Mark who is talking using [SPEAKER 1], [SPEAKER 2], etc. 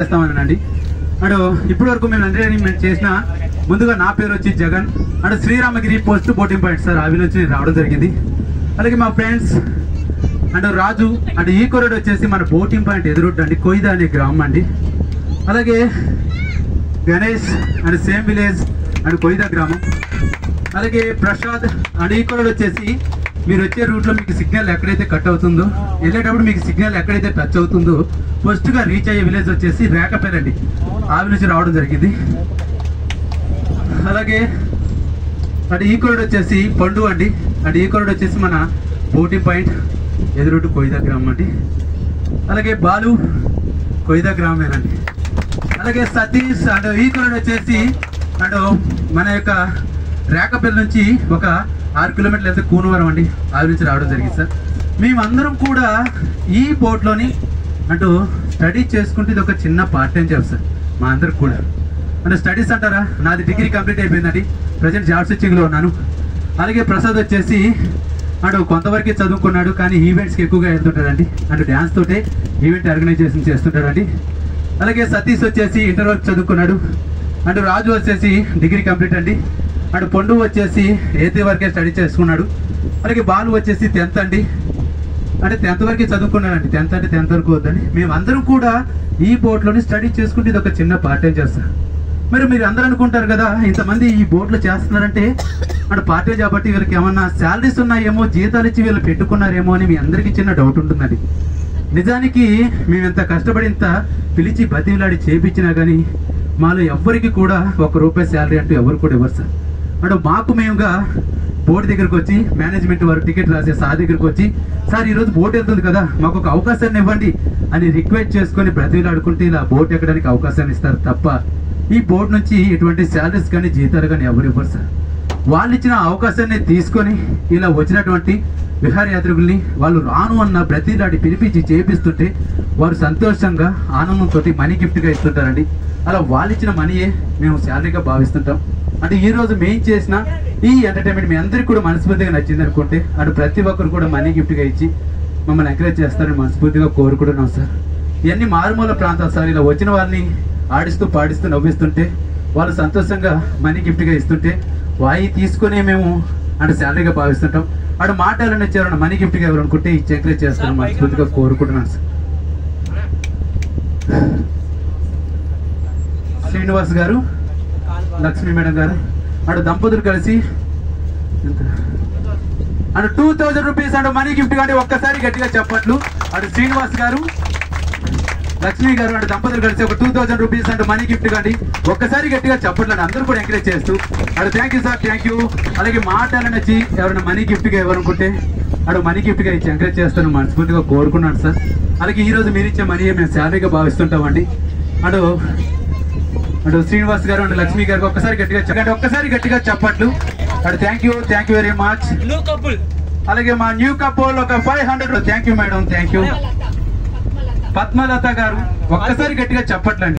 [SPEAKER 1] చేస్తామనండి. And ఇప్పటి వరకు మేము ఎంటర్టైన్మెంట్ చేసిన ముందుగా నా పేరు వచ్చి Jagan and Sriramagiri post boating point sir అవి నుంచి రావడం జరిగింది. అలాగే మా ఫ్రెండ్స్ అండ్ రాజు అండ్ ఈ కొరడు వచ్చేసి మన బోటింగ్ పాయింట్ ఎదురుడ్డు అండి కొయిదా అనే గ్రామం అండి. అలాగే Ganesh and same village and Koida గ్రామం. అలాగే ప్రసాద్ అండ్ ఈ కొరడు వచ్చేసి మీరు వచ్చే రూట్లో మీకు సిగ్నల్ ఎక్కడైతే కట్ అవుతుందో వెళ్ళేటప్పుడు మీకు సిగ్నల్ ఎక్కడైతే టచ్ అవుతుందో ఫస్ట్గా రీచ్ అయ్యే విలేజ్ వచ్చేసి రేకపల్లి అండి ఆవి నుంచి రావడం జరిగింది. అలాగే అటు ఈ కొరడు వచ్చేసి పండు అండి అటు ఈ కొరడు వచ్చేసి మన బోటింగ్ పాయింట్ ఎదురుటు కొయిదా గ్రామం అండి. అలాగే బాలు కొయిదా గ్రామేనండి. అలాగే సతీష్ అండ్ ఈ కొరడు వచ్చేసి అండ్ మన యొక్క రేకపల్లి నుంచి ఒక 6 కిలోమీటర్లు వెళ్తే కూనవరం అండి ఆవి నుంచి రావడం జరిగింది సార్. మేమందరం కూడా ఈ బోట్లోని అంటూ స్టడీ చేసుకుంటే ఇది ఒక చిన్న పార్ట్ టైం జాబ్ సార్ మా అందరికి కూడా. అంటే స్టడీస్ అంటారా, నాది డిగ్రీ కంప్లీట్ అయిపోయిందండి, ప్రజెంట్ జాబ్ స్విచ్చింగ్లో ఉన్నాను. అలాగే ప్రసాద్ వచ్చేసి అండ్ కొంతవరకే చదువుకున్నాడు కానీ ఈవెంట్స్కి ఎక్కువగా వెళ్తుంటాడండి అండ్ డ్యాన్స్ తోటే ఈవెంట్ ఆర్గనైజేషన్ చేస్తుంటాడండి. అలాగే సతీష్ వచ్చేసి ఇంటర్ వరకు చదువుకున్నాడు అండ్ రాజు వచ్చేసి డిగ్రీ కంప్లీట్ అండి అండ్ పండు వచ్చేసి 8th వరకే స్టడీ చేసుకున్నాడు. అలాగే బాలు వచ్చేసి 10th అండి అంటే 10th వరకే చదువుకున్నాడండి. 10th అంటే 10th వరకు వద్దని మేమందరం కూడా ఈ బోట్లోని స్టడీ చేసుకుంటే ఇది ఒక చిన్న పార్ట్ టైం చేస్తాం. మరి మీరు అందరూ అనుకుంటారు కదా ఇంతమంది ఈ బోట్లో చేస్తున్నారంటే అంటే పార్ట్ టైం కాబట్టి వీళ్ళకి ఏమన్నా శాలరీస్ ఉన్నాయేమో, జీతాలు ఇచ్చి వీళ్ళు పెట్టుకున్నారేమో అని మీ అందరికీ చిన్న డౌట్ ఉంటుందండి. నిజానికి మేము ఇంత కష్టపడి ఇంత పిలిచి బతిలాడి చేపించినా కానీ మాలో ఎవ్వరికి కూడా ₹1 శాలరీ అంటూ ఎవరు కూడా ఇవ్వరు సార్. అంటే మాకు మేముగా బోట్ దగ్గరకు వచ్చి మేనేజ్మెంట్ వారు టికెట్ రాసే సార్ దగ్గరకు వచ్చి సార్ ఈరోజు బోట్ వెళ్తుంది కదా మాకు ఒక అవకాశాన్ని ఇవ్వండి అని రిక్వెస్ట్ చేసుకొని బ్రతిలాడుకుంటే ఇలా బోట్ ఎక్కడానికి అవకాశాన్ని ఇస్తారు తప్ప ఈ బోట్ నుంచి ఎటువంటి శాలరీస్ కానీ జీతాలు కానీ ఎవరు ఇవ్వరు సార్. వాళ్ళు ఇచ్చిన అవకాశాన్ని తీసుకొని ఇలా వచ్చినటువంటి విహారయాత్రికుల్ని వాళ్ళు రాను అన్న బ్రతిలాడి పిలిపించి చేపిస్తుంటే వారు సంతోషంగా ఆనందంతో మనీ గిఫ్ట్గా ఇస్తుంటారండి. అలా వాళ్ళు ఇచ్చిన మనీయే మేము శాలరీగా భావిస్తుంటాం. అంటే ఈ రోజు మేము చేసిన ఈ ఎంటర్టైన్మెంట్ మీ అందరికీ కూడా మనస్ఫూర్తిగా నచ్చింది అనుకుంటే అటు ప్రతి ఒక్కరు కూడా మనీ గిఫ్ట్గా ఇచ్చి మమ్మల్ని ఎంకరేజ్ చేస్తారని మనస్ఫూర్తిగా కోరుకుంటున్నాం సార్. ఇవన్నీ మారుమూల ప్రాంతాలు సార్. ఇలా వచ్చిన వాళ్ళని ఆడిస్తూ పాడిస్తూ నవ్విస్తుంటే వాళ్ళు సంతోషంగా మనీ గిఫ్ట్గా ఇస్తుంటే వాయి తీసుకునే మేము అంటే శాలరీగా భావిస్తుంటాం. అటు మాటలను ఇచ్చారన్న మనీ గిఫ్ట్గా ఎవరు అనుకుంటే ఇచ్చి ఎంకరేజ్ చేస్తారని మనస్ఫూర్తిగా కోరుకుంటున్నాను సార్. శ్రీనివాస్ గారు, లక్ష్మీ మేడం గారు అటు దంపతులు కలిసి అంటే ₹2000 అంటే మనీ గిఫ్ట్ కానీ ఒక్కసారి గట్టిగా చెప్పట్లు. అటు శ్రీనివాస్ గారు, లక్ష్మీ గారు అంటే దంపతులు కలిసి ఒక ₹2000 అంటే మనీ గిఫ్ట్ కానీ ఒక్కసారి గట్టిగా చెప్పట్లు అని అందరూ కూడా ఎంకరేజ్ చేస్తూ అటు thank you sir, thank you. అలాగే మాటలను నచ్చి ఎవరైనా మనీ గిఫ్ట్గా ఇవ్వాలనుకుంటే అటు మనీ గిఫ్ట్గా ఇచ్చి ఎంకరేజ్ చేస్తాను మనస్ఫూర్తిగా కోరుకున్నాను సార్. అలాగే ఈరోజు మీరు ఇచ్చే మనీ మేము శాలరీగా భావిస్తుంటామండి. అటు అటు శ్రీనివాస్ గారు అండ్ లక్ష్మీ గారికి ఒక్కసారి గట్టిగా చెప్పట్లు. అటు థ్యాంక్ యూ వెరీ మచ్. అలాగే మా న్యూ కపుల్ ఒక 500. Thank you madam, thank you. Padmalatha గారు ఒక్కసారి గట్టిగా చెప్పట్లండి.